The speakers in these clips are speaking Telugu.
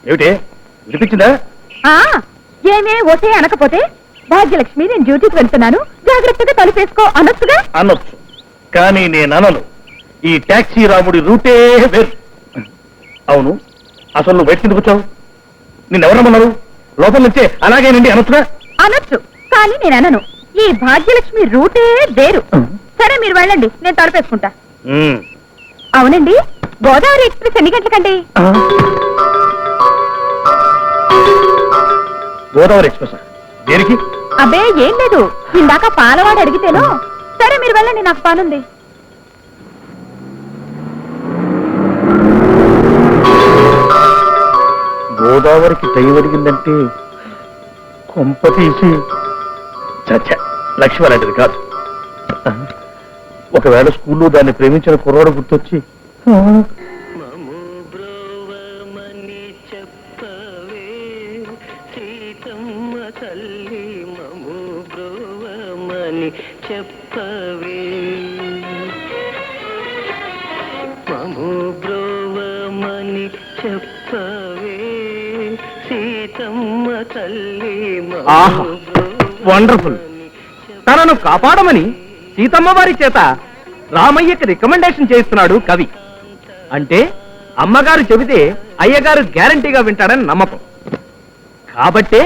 ఏమిటే వినిపించిందా? ఏమే ఓటే అనకపోతే భాగ్యలక్ష్మి నేను డ్యూటీకి వెళ్తున్నాను జాగ్రత్తగా తలుపేసుకో అనొచ్చుగా. అనొచ్చు, కానీ నేను అనను. ఈ టాక్సీ రాముడి రూటే వేరు. అవును, అసలు నువ్వు బయట కిందకు వచ్చావు? నిన్నెవరమ్మన్నారు? లోపల నుంచే అలాగేనండి అనొచ్చుగా. అనొచ్చు, కానీ నేను అనను. ఈ భాగ్యలక్ష్మి రూటే వేరు. సరే మీరు వెళ్ళండి, నేను తలుపేసుకుంటా. అవునండి, గోదావరి ఎక్స్ప్రెస్ ఎన్ని గంటలకండి? గోదావరి ఎక్స్ప్రెస్ దేనికి? అబ్బే ఏం లేదు, ఇందాక పాలవాడు అడిగితేనో. సరే మీరు వెళ్ళండి, నాకు పనుంది. గోదావరికి టైం అడిగిందంటే కొంప తీసి చచ్చా లక్ష్మి అలాంటిది కాదు. ఒకవేళ స్కూల్లో దాన్ని ప్రేమించిన కుర్రాడు గుర్తొచ్చి చెప్పవే మము బ్రోవమని చెప్పవే సీతమ్మ తల్లి. వండర్ఫుల్. తనను కాపాడమని సీతమ్మ వారి చేత రామయ్యకి రికమెండేషన్ చేస్తున్నాడు కవి. అంటే అమ్మగారు చెబితే అయ్యగారు గ్యారంటీగా వింటాడని నమ్మకం. కాబట్టే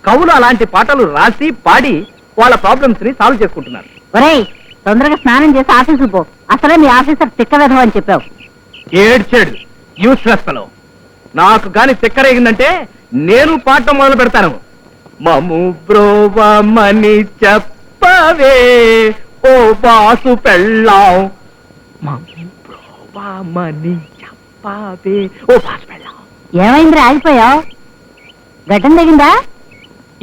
కవులు అలాంటి పాటలు రాసి పాడి వాళ్ళ ప్రాబ్లమ్స్ ని సాల్వ్ చేసుకుంటున్నారు. ఒరేయ్, తొందరగా స్నానం చేసి ఆఫీసుకు పో. అసలే మీ ఆఫీసర్ తిక్కవేధం అని చెప్పావు. ఏడ్చాడు యూస్లెస్ ఫెలో. నాకు గాని తిక్కరేగిందంటే నేను పాడటం మొదలు పెడతాను. మము బ్రోవమని చెప్పవే ఓ బాసు పెళ్ళాం. మము బ్రోవమని చెప్పవే ఓ బాసు పెళ్ళాం. ఏమైంది ఆగిపోయావు? గడ్డం తగిందా?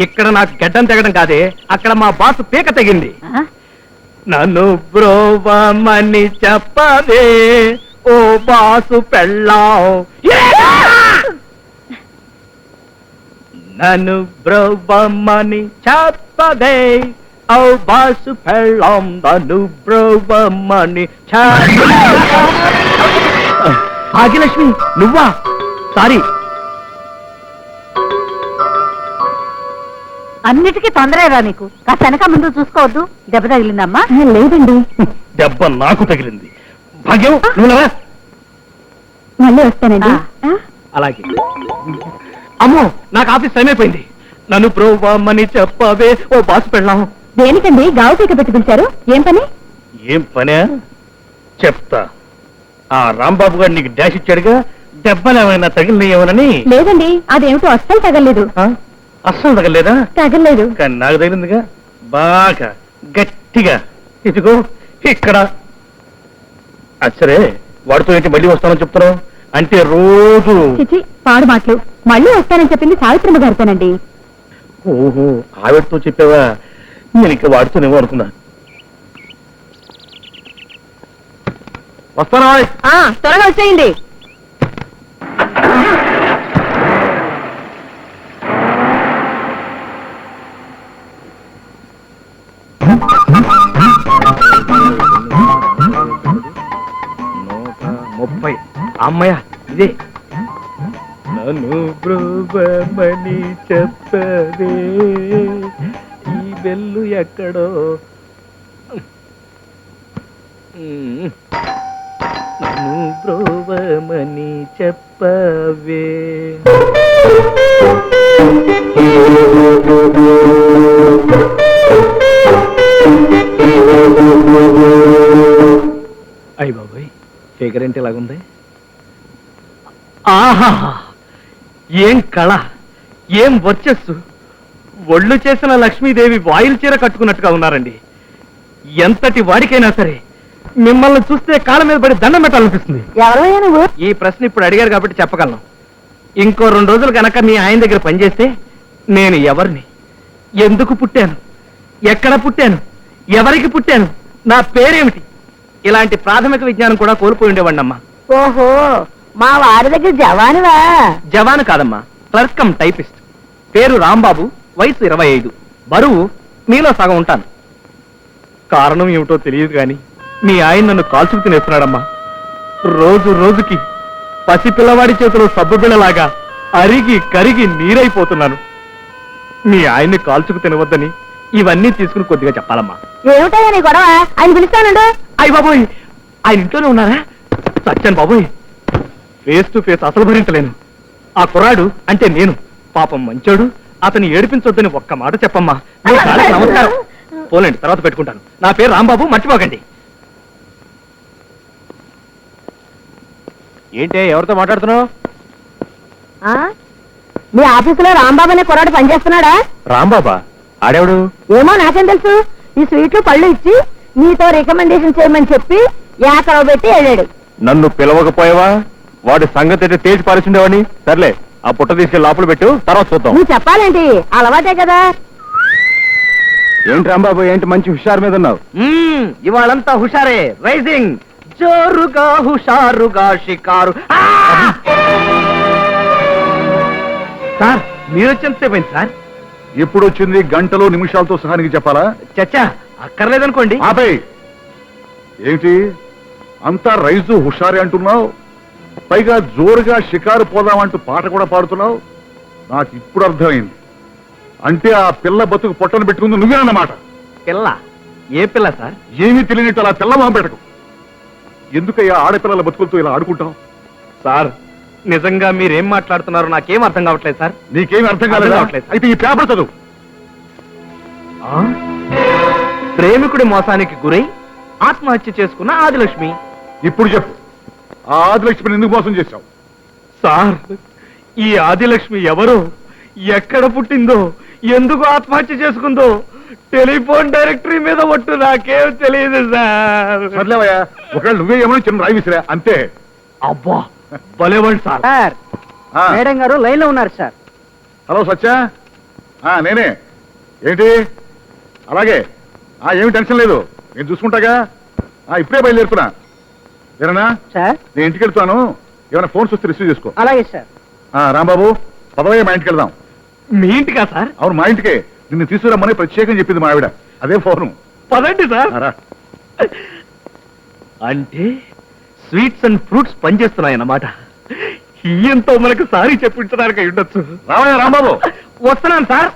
ఇక్కడ నాకు గడ్డం తెగడం కాదే, అక్కడ మా బాసు పీక తెగింది. నన్ను బ్రోవమని చెప్పవే ఓ బాసు పెళ్ళాం. నన్ను బ్రోవమని చెప్పవే ఓ బాసు పెళ్ళాం. నన్ను బ్రోవమని భాగ్యలక్ష్మి నువ్వా? సారీ. అన్నిటికీ తొందరగా నీకు. కాస్త వెనక ముందు చూసుకోవద్దు. దెబ్బ తగిలిందమ్మా? లేదండి. దెబ్బ నాకు తగిలింది. భాగ్యం నువ్వు మళ్ళీ వస్తానండి. అలాగే. అమ్మో, నాకు ఆఫీస్ టైం అయిపోయింది. నన్ను బ్రోవమని చెప్పవే ఓ బాసు పెళ్ళాం. దేనికండి గావు పీక పెట్టి పిలిచారు? ఏం పని? ఏం పనే చెప్తా. ఆ రాంబాబు గారు నీకు డాష్ ఇచ్చాడుగా, దెబ్బలు ఏమైనా తగిలినాయేమోనని. లేదండి, అదేమిటో అస్సలు తగలేదు. అస్సలు తగలేదా? తగలేదు. కానీ నాకు తగిలిందిగా, బాగా గట్టిగా. ఇదిగో ఇక్కడ. అచ్చరే, వాడితో ఏంటి మళ్ళీ వస్తానని చెప్తున్నావు? అంటే రోజు చిచి, పాడు మాటలు. మళ్ళీ వస్తానని చెప్పింది సావిత్రమ్మ గారితోనండి. ఓహో, ఆవిడతో చెప్పావా? నేను ఇంకా వాడుతూనేమో అనుకున్నా. వస్తానా? త్వరగా వచ్చేయండి. అమ్మయ్య ఇదే. నన్ను బ్రోవమని చెప్పవే ఈ బెల్లు ఎక్కడో. నన్ను బ్రోవమని చెప్పవే. అయ్య బాబాయ్, ఫిగర్ ఏంటి ఇలాగుంది? ఆహా, ఏం కళ, ఏం వర్చస్సు. ఒళ్ళు చేసిన లక్ష్మీదేవి వాయిల్ చీర కట్టుకున్నట్టుగా ఉన్నారండి. ఎంతటి వాడికైనా సరే మిమ్మల్ని చూస్తే కాళ్ళ మీద పడి దండం పెట్టాలనిపిస్తుంది. ఎవరయ్యా నువ్వు? ఈ ప్రశ్న ఇప్పుడు అడిగారు కాబట్టి చెప్పగలను. ఇంకో 2 రోజులు కనుక మీ ఆయన దగ్గర పనిచేస్తే నేను ఎవరిని, ఎందుకు పుట్టాను, ఎక్కడ పుట్టాను, ఎవరికి పుట్టాను, నా పేరేమిటి, ఇలాంటి ప్రాథమిక విజ్ఞానం కూడా కోల్పోయి ఉండేవాడినమ్మా. ఓహో, మా వారి దగ్గర జవానువా? జవాను కాదమ్మా, క్లర్క్ కమ్ టైపిస్ట్. పేరు రాంబాబు, వయసు 25, బరువు మీలో సగం ఉంటాను. కారణం ఏమిటో తెలియదు కానీ మీ ఆయన నన్ను కాల్చుకు తినేస్తున్నాడమ్మా. రోజు రోజుకి పసిపిల్లవాడి చేతిలో సబ్బు బిళ్ళలాగా అరిగి కరిగి నీరైపోతున్నాను. మీ ఆయన్ని కాల్చుకు తినవద్దని ఇవన్నీ తీసుకుని కొద్దిగా చెప్పాలమ్మా. ఏమిటయ్యా నీ గొడవ? ఆయన పిలుస్తానండు. అయ్య బాబోయ్, ఆయన ఇంట్లోనే ఉన్నారా? సత్యాను బాబోయ్, ఫేస్ టు ఫేస్ అసలు భరించలేను. ఆ కుర్రాడు అంటే నేను పాపం మంచోడు, అతన్ని ఏడిపించొద్దని ఒక్క మాట చెప్పమ్మా. మీ కాళ్ళకి నమస్కారం. పోలేండి, తర్వాత పెట్టుకుంటాను. నా పేరు రాంబాబు, మర్చిపోకండి. ఏంటే, ఎవరితో మాట్లాడుతున్నావు? మీ ఆఫీసులో రాంబాబు అనే కుర్రాడు పనిచేస్తున్నాడా? రాంబాబా? ఆడేవుడు? ఏమో నాకేం తెలుసు. ఈ స్వీట్లు పళ్ళు ఇచ్చి నీతో రికమెండేషన్ చేయమని చెప్పి ఏకరవ పెట్టి వెళ్ళాడు. నన్ను పిలవకపోయావా? వాడి సంగతి తేల్చి పారేసిండేవాడిని. సర్లే, ఆ పుట్ట తీసుకెళ్ళి లోపల పెట్టు, తర్వాత చూద్దాం. నువ్వు చెప్పాలేంటి? అలవాటే కదా. ఏంటి రాంబాబు, ఏంటి మంచి హుషారు మీద ఉన్నావు? ఇవాళంతా హుషారే. రైజింగ్ జోరుగా హుషారుగా షికారు. సార్, మీరు వచ్చేంతసేపోయింది సార్? ఎప్పుడు వచ్చింది? గంటలు నిమిషాలతో సహా నీకు చెప్పాలా? చచ్చా, అక్కర్లేదనుకోండి. ఆపే. ఏమిటి అంతా రైజు హుషారే అంటున్నావు? పైగా జోరుగా షికారు పోదామంటూ పాట కూడా పాడుతున్నావు. నాకు ఇప్పుడు అర్థమైంది. అంటే ఆ పిల్ల బతుకు పొట్టను పెట్టుకుంది నువ్వేనన్నమాట. పిల్ల? ఏ పిల్ల సార్? ఏమీ తెలియనట్టు అలా పిల్ల మొహం పెట్టకు. ఎందుకయ్యా ఆడపిల్లల బతుకులతో ఇలా ఆడుకుంటావు? సార్, నిజంగా మీరేం మాట్లాడుతున్నారో నాకేం అర్థం కావట్లేదు సార్. నీకేమీ అర్థం అర్థం కాలేదు? కావట్లేదు. అయితే ఈ పేపర్ చదువు. ప్రేమికుడి మోసానికి గురై ఆత్మహత్య చేసుకున్న ఆదిలక్ష్మి. ఇప్పుడు చెప్పు, ఆ ఆదిలక్ష్మిని ఎందుకు మోసం చేశావు? సార్, ఈ ఆదిలక్ష్మి ఎవరో, ఎక్కడ పుట్టిందో, ఎందుకు ఆత్మహత్య చేసుకుందో టెలిఫోన్ డైరెక్టరీ మీద ఒట్టు నాకేం తెలియదు సార్. సర్లేవయ్యా, ఒకవేళ నువ్వే ఏమని చిన్న రాయి విసిరా అంతే. అబ్బా, భలేవాడు సార్. ఆ, మేడం గారు లైన్ లో ఉన్నారు సార్. హలో సత్యా. నేనే. ఏంటి? అలాగే. ఏమి టెన్షన్ లేదు, నేను చూసుకుంటాగా. ఇప్పుడే బయలుదేరుతున్నా. ఏనా సార్ నేను ఇంటికి వెళ్తాను. ఏమైనా ఫోన్స్ వస్తే రిసీవ్ చేసుకో. అలాగే సార్. రాంబాబు, పదవయ్య మా ఇంటికి వెళ్దాం. మీ ఇంటికా సార్? అవును, మా ఇంటికే. నిన్ను తీసుకురమ్మని ప్రత్యేకం చెప్పింది మా ఆవిడ. అదే ఫోను. పదండి సార్. రా. అంటే స్వీట్స్ అండ్ ఫ్రూట్స్ పనిచేస్తున్నాయన్నమాట. ఈయంతో మనకు సారీ చెప్పించడానికి అయి ఉండొచ్చు. రావయ్యా రాంబాబు. వస్తున్నాను సార్.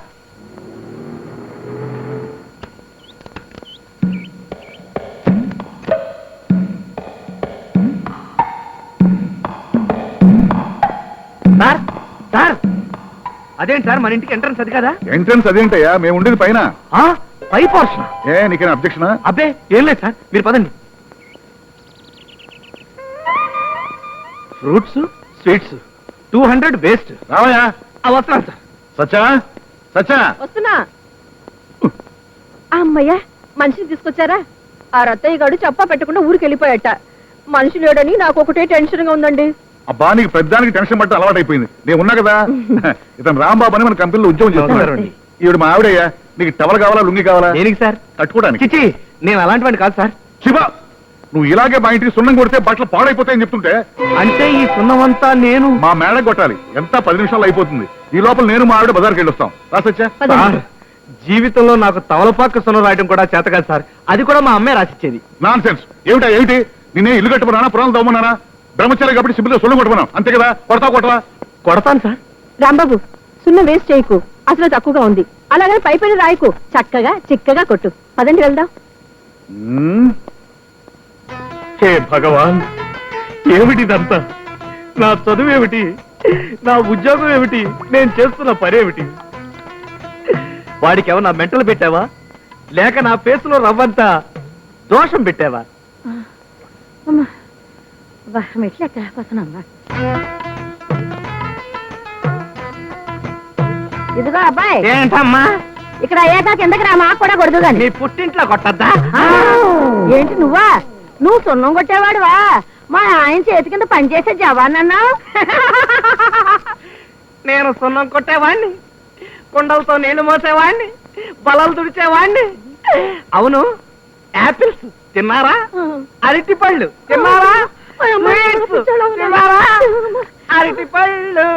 సార్, సార్, అదేంటి సార్, మన ఇంటికి ఎంట్రన్స్ అది కదా? ఎంట్రన్స్ అదేంటయ్యా, మేము ఉండేది పైన. పై పోర్షన్. నీకేనా అబ్జెక్షనా? అబ్బే, ఏం లేదు సార్, మీరు పదండి. Fruits sweets 200 waste. రావయ్యా. వస్తున్నాను సార్. సచ్చా, సచ్చా. వస్తున్నా. అమ్మయ్యా, మనిషిని తీసుకొచ్చారా? ఆ రత్తయ్య గారు చెప్పా పెట్టకుండా ఊరికి వెళ్ళిపోయాట. మనిషి లేడని నాకు ఒకటే టెన్షన్ గా ఉందండి. అబ్బా, నీకు పెద్దానికి టెన్షన్ పట్ట అలవాటు అయిపోయింది. నేను ఉన్నా కదా. ఇతను రాంబాబు అని మన కంపెనీలో ఉద్యోగం చేస్తున్నాడు. నమస్కారం. ఈవిడ మా ఆవిడయ్యా. నీకు టవల్ కావాలా, లుంగి కావాలా? దేనికి సార్? కట్టుకోవడానికి. చిచి, నేను అలాంటి వాడిని కాదు సార్. శివ, నువ్వు ఇలాగే మా ఇంటికి సున్నం కొడితే బట్టలు పాడైపోతాయని చెప్తుంటే. అంటే ఈ సున్నమంతా నేను మా మేడ కొట్టాలి. ఎంత 10 నిమిషాలు అయిపోతుంది. ఈ లోపల నేను మా ఆవిడ బజార్కి వెళ్ళొస్తాం. రాసొచ్చా? సార్, జీవితంలో నాకు తవలపాక సున్నం రాయడం కూడా చేత కాదు సార్. అది కూడా మా అమ్మే రాసిచ్చేది. Non sense. ఏమిటి? నేనే ఇల్లు కట్టుకున్నానా, పురాణాలు తవ్వమన్నానా? బ్రహ్మచారి కాబట్టి సిబ్బిలో సున్నం కొట్టుకున్నాం, అంతే కదా. కొడతావా? కొడతాను సార్. రాంబాబు, సున్నం వేస్ట్ చేయకు. అసలు తక్కువగా ఉంది. అలాగని పైపైన రాయకు. చక్కగా చిక్కగా కొట్టు. పదండి వెళ్దాం. హే భగవాన్, ఏమిటిదంతా? నా చదువు ఏమిటి, నా ఉద్యోగం ఏమిటి, నేను చేస్తున్న పనేమిటి? వాడికి ఏమన్నా మెంటలు పెట్టావా, లేక నా ఫేసులో రవ్వంతా దోషం పెట్టావా? మెట్లు ఎక్కలేకపోతున్నా. ఇదిగో అబ్బాయి, ఏంటమ్మా? ఇక్కడ అయ్యాక కిందకి రా, మాకు కూడా కొడుతు గాని. నీ పుట్టింట్లో కొట్టద్దా? ఏంటి నువ్వా? నువ్వు సున్నం కొట్టేవాడువా? మా ఆయన చేతి కింద పనిచేసే జవాన్ అన్నావు. నేను సున్నం కొట్టేవాణ్ణి, కుండలతో నీళ్లు మోసేవాణ్ణి, బలాలు తుడిచేవాణ్ణి. అవును, యాపిల్స్ తిన్నారా? అరటి పళ్ళు తిన్నారా? స్వీట్స్ తిన్నారా? అరటి పళ్ళు